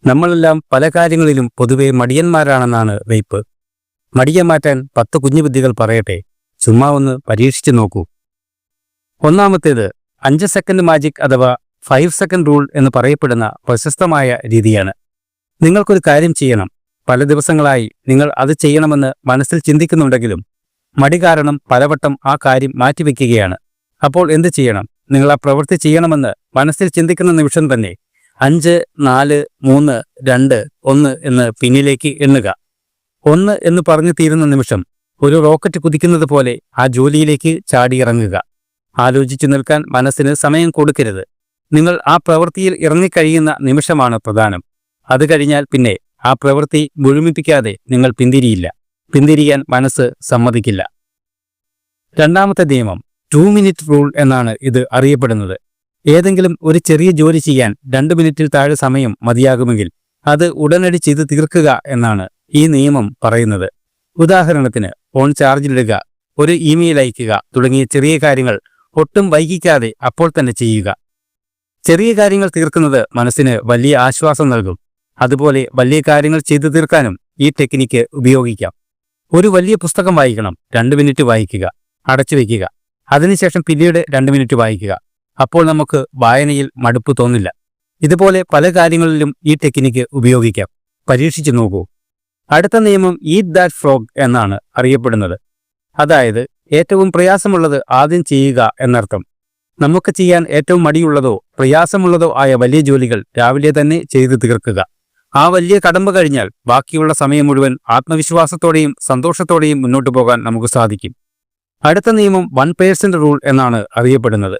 നമ്മളെല്ലാം പല കാര്യങ്ങളിലും പൊതുവെ മടിയന്മാരാണെന്നാണ് വെയ്പ്പ്. മടിയെ മാറ്റാൻ 10 കുഞ്ഞു ബുദ്ധികൾ പറയട്ടെ, ചുമ്മാ ഒന്ന് പരീക്ഷിച്ചു നോക്കൂ. ഒന്നാമത്തേത് 5 സെക്കൻഡ് മാജിക് അഥവാ 5 സെക്കൻഡ് റൂൾ എന്ന് പറയപ്പെടുന്ന പ്രശസ്തമായ രീതിയാണ്. നിങ്ങൾക്കൊരു കാര്യം ചെയ്യണം. പല ദിവസങ്ങളായി നിങ്ങൾ അത് ചെയ്യണമെന്ന് മനസ്സിൽ ചിന്തിക്കുന്നുണ്ടെങ്കിലും മടി കാരണം പലവട്ടം ആ കാര്യം മാറ്റിവെക്കുകയാണ്. അപ്പോൾ എന്ത് ചെയ്യണം? നിങ്ങൾ ആ പ്രവൃത്തി ചെയ്യണമെന്ന് മനസ്സിൽ ചിന്തിക്കുന്ന നിമിഷം തന്നെ 5, 4, 3, 2, 1 എന്ന് പിന്നിലേക്ക് എണ്ണുക. 1 എന്ന് പറഞ്ഞു തീരുന്ന നിമിഷം ഒരു റോക്കറ്റ് കുതിക്കുന്നത് പോലെ ആ ജോലിയിലേക്ക് ചാടിയിറങ്ങുക. ആലോചിച്ചു നിൽക്കാൻ മനസ്സിന് സമയം കൊടുക്കരുത്. നിങ്ങൾ ആ പ്രവൃത്തിയിൽ ഇറങ്ങിക്കഴിയുന്ന നിമിഷമാണ് പ്രധാനം. അത് കഴിഞ്ഞാൽ പിന്നെ ആ പ്രവൃത്തി മുഴുമിപ്പിക്കാതെ നിങ്ങൾ പിന്തിരിയാൻ മനസ്സ് സമ്മതിക്കില്ല. രണ്ടാമത്തെ നിയമം 2 മിനിറ്റ് റൂൾ എന്നാണ് ഇത് അറിയപ്പെടുന്നത്. ഏതെങ്കിലും ഒരു ചെറിയ ജോലി ചെയ്യാൻ 2 മിനിറ്റിൽ താഴെ സമയം മതിയാകുമെങ്കിൽ അത് ഉടനടി ചെയ്ത് തീർക്കുക എന്നാണ് ഈ നിയമം പറയുന്നത്. ഉദാഹരണത്തിന് ഫോൺ ചാർജിലിടുക, ഒരു ഇമെയിൽ അയയ്ക്കുക തുടങ്ങിയ ചെറിയ കാര്യങ്ങൾ ഒട്ടും വൈകിക്കാതെ അപ്പോൾ തന്നെ ചെയ്യുക. ചെറിയ കാര്യങ്ങൾ തീർക്കുന്നത് മനസ്സിന് വലിയ ആശ്വാസം നൽകും. അതുപോലെ വലിയ കാര്യങ്ങൾ ചെയ്തു തീർക്കാനും ഈ ടെക്നിക്ക് ഉപയോഗിക്കാം. ഒരു വലിയ പുസ്തകം വായിക്കണം, 2 മിനിറ്റ് വായിക്കുക, അടച്ചുവെക്കുക. അതിനുശേഷം പിന്നീട് 2 മിനിറ്റ് വായിക്കുക. അപ്പോൾ നമുക്ക് വായനയിൽ മടുപ്പ് തോന്നില്ല. ഇതുപോലെ പല കാര്യങ്ങളിലും ഈ ടെക്നിക്ക് ഉപയോഗിക്കാം. പരീക്ഷിച്ചു നോക്കൂ. അടുത്ത നിയമം ഈറ്റ് ദാറ്റ് ഫ്രോഗ് എന്നാണ് അറിയപ്പെടുന്നത്. അതായത് ഏറ്റവും പ്രയാസമുള്ളത് ആദ്യം ചെയ്യുക എന്നർത്ഥം. നമുക്ക് ചെയ്യാൻ ഏറ്റവും മടിയുള്ളതോ പ്രയാസമുള്ളതോ ആയ വലിയ ജോലികൾ രാവിലെ തന്നെ ചെയ്തു തീർക്കുക. ആ വലിയ കടമ്പ കഴിഞ്ഞാൽ ബാക്കിയുള്ള സമയം മുഴുവൻ ആത്മവിശ്വാസത്തോടെയും സന്തോഷത്തോടെയും മുന്നോട്ട് പോകാൻ നമുക്ക് സാധിക്കും. അടുത്ത നിയമം 1% റൂൾ എന്നാണ് അറിയപ്പെടുന്നത്.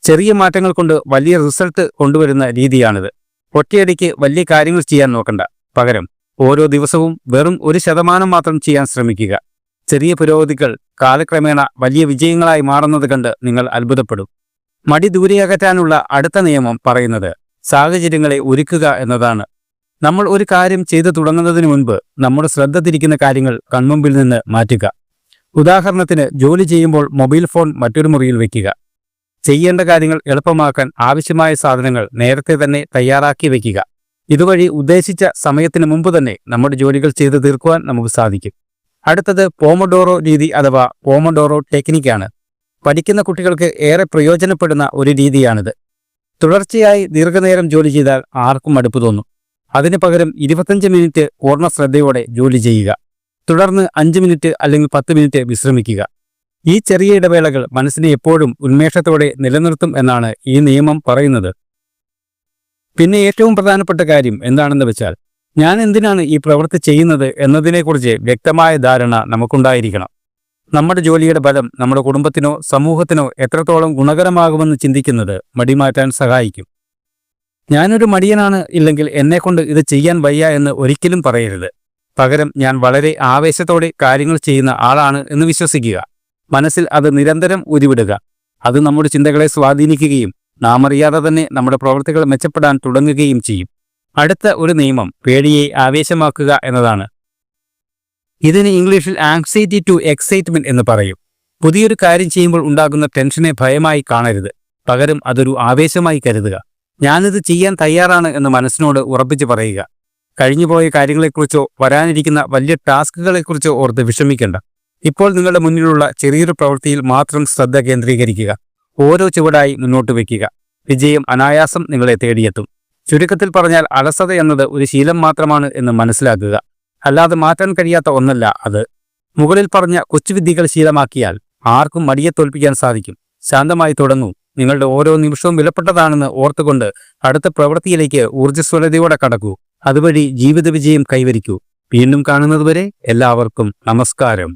ചെറിയ മാറ്റങ്ങൾ കൊണ്ട് വലിയ റിസൾട്ട് കൊണ്ടുവരുന്ന രീതിയാണിത്. ഒറ്റയടിക്ക് വലിയ കാര്യങ്ങൾ ചെയ്യാൻ നോക്കണ്ട. പകരം ഓരോ ദിവസവും വെറും 1% മാത്രം ചെയ്യാൻ ശ്രമിക്കുക. ചെറിയ പുരോഗതികൾ കാലക്രമേണ വലിയ വിജയങ്ങളായി മാറുന്നത് കണ്ട് നിങ്ങൾ അത്ഭുതപ്പെടും. മടി ദൂരെയകറ്റാനുള്ള അടുത്ത നിയമം പറയുന്നത് സാഹചര്യങ്ങളെ ഒരുക്കുക എന്നതാണ്. നമ്മൾ ഒരു കാര്യം ചെയ്തു തുടങ്ങുന്നതിന് മുൻപ് നമ്മുടെ ശ്രദ്ധ തിരിക്കുന്ന കാര്യങ്ങൾ കൺമുമ്പിൽ നിന്ന് മാറ്റുക. ഉദാഹരണത്തിന് ജോലി ചെയ്യുമ്പോൾ മൊബൈൽ ഫോൺ മറ്റൊരു മുറിയിൽ വയ്ക്കുക. ചെയ്യേണ്ട കാര്യങ്ങൾ എളുപ്പമാക്കാൻ ആവശ്യമായ സാധനങ്ങൾ നേരത്തെ തന്നെ തയ്യാറാക്കി വയ്ക്കുക. ഇതുവഴി ഉദ്ദേശിച്ച സമയത്തിന് മുമ്പ് തന്നെ നമ്മുടെ ജോലികൾ ചെയ്തു തീർക്കുവാൻ നമുക്ക് സാധിക്കും. അടുത്തത് പോമഡോറോ രീതി അഥവാ പോമഡോറോ ടെക്നിക്കാണ്. പഠിക്കുന്ന കുട്ടികൾക്ക് ഏറെ പ്രയോജനപ്പെടുന്ന ഒരു രീതിയാണിത്. തുടർച്ചയായി ദീർഘനേരം ജോലി ചെയ്താൽ ആർക്കും മടുപ്പ് തോന്നും. അതിന് പകരം 25 മിനിറ്റ് പൂർണ്ണ ശ്രദ്ധയോടെ ജോലി ചെയ്യുക. തുടർന്ന് 5 മിനിറ്റ് അല്ലെങ്കിൽ 10 മിനിറ്റ് വിശ്രമിക്കുക. ഈ ചെറിയ ഇടവേളകൾ മനസ്സിനെ എപ്പോഴും ഉന്മേഷത്തോടെ നിലനിർത്തും എന്നാണ് ഈ നിയമം പറയുന്നത്. പിന്നെ ഏറ്റവും പ്രധാനപ്പെട്ട കാര്യം എന്താണെന്ന് വെച്ചാൽ, ഞാൻ എന്തിനാണ് ഈ പ്രവൃത്തി ചെയ്യുന്നത് എന്നതിനെക്കുറിച്ച് വ്യക്തമായ ധാരണ നമുക്കുണ്ടായിരിക്കണം. നമ്മുടെ ജോലിയുടെ ഫലം നമ്മുടെ കുടുംബത്തിനോ സമൂഹത്തിനോ എത്രത്തോളം ഗുണകരമാകുമെന്ന് ചിന്തിക്കുന്നത് മടിമാറ്റാൻ സഹായിക്കും. ഞാനൊരു മടിയനാണ്, ഇല്ലെങ്കിൽ എന്നെക്കൊണ്ട് ഇത് ചെയ്യാൻ വയ്യ എന്ന് ഒരിക്കലും പറയരുത്. പകരം ഞാൻ വളരെ ആവേശത്തോടെ കാര്യങ്ങൾ ചെയ്യുന്ന ആളാണ് എന്ന് വിശ്വസിക്കുക. മനസ്സിൽ അത് നിരന്തരം ഉരുവിടുക. അത് നമ്മുടെ ചിന്തകളെ സ്വാധീനിക്കുകയും നാം അറിയാതെ തന്നെ നമ്മുടെ പ്രവൃത്തികൾ മെച്ചപ്പെടാൻ തുടങ്ങുകയും ചെയ്യും. അടുത്ത ഒരു നിയമം പേടിയെ ആവേശമാക്കുക എന്നതാണ്. ഇതിന് ഇംഗ്ലീഷിൽ ആങ്സൈറ്റി ടു എക്സൈറ്റ്മെന്റ് എന്ന് പറയും. പുതിയൊരു കാര്യം ചെയ്യുമ്പോൾ ഉണ്ടാകുന്ന ടെൻഷനെ ഭയമായി കാണരുത്. പകരം അതൊരു ആവേശമായി കരുതുക. ഞാനിത് ചെയ്യാൻ തയ്യാറാണ് എന്ന് മനസ്സിനോട് ഉറപ്പിച്ച് പറയുക. കഴിഞ്ഞുപോയ കാര്യങ്ങളെക്കുറിച്ചോ വരാനിരിക്കുന്ന വലിയ ടാസ്കുകളെക്കുറിച്ചോ ഓർത്ത് വിഷമിക്കേണ്ട. ഇപ്പോൾ നിങ്ങളുടെ മുന്നിലുള്ള ചെറിയൊരു പ്രവൃത്തിയിൽ മാത്രം ശ്രദ്ധ കേന്ദ്രീകരിക്കുക. ഓരോ ചുവടായി മുന്നോട്ട് വയ്ക്കുക. വിജയം അനായാസം നിങ്ങളെ തേടിയെത്തും. ചുരുക്കത്തിൽ പറഞ്ഞാൽ അലസത എന്നത് ഒരു ശീലം മാത്രമാണ് എന്ന് മനസ്സിലാക്കുക. അല്ലാതെ മാറ്റാൻ കഴിയാത്ത ഒന്നല്ല അത്. മുകളിൽ പറഞ്ഞ കൊച്ചുവിദ്യകൾ ശീലമാക്കിയാൽ ആർക്കും മടിയെ തോൽപ്പിക്കാൻ സാധിക്കും. ശാന്തമായി തുടങ്ങൂ. നിങ്ങളുടെ ഓരോ നിമിഷവും വിലപ്പെട്ടതാണെന്ന് ഓർത്തുകൊണ്ട് അടുത്ത പ്രവൃത്തിയിലേക്ക് ഊർജ്ജസ്വലതയോടെ കടക്കൂ. അതുവഴി ജീവിത വിജയം കൈവരിക്കൂ. വീണ്ടും കാണുന്നതുവരെ എല്ലാവർക്കും നമസ്കാരം.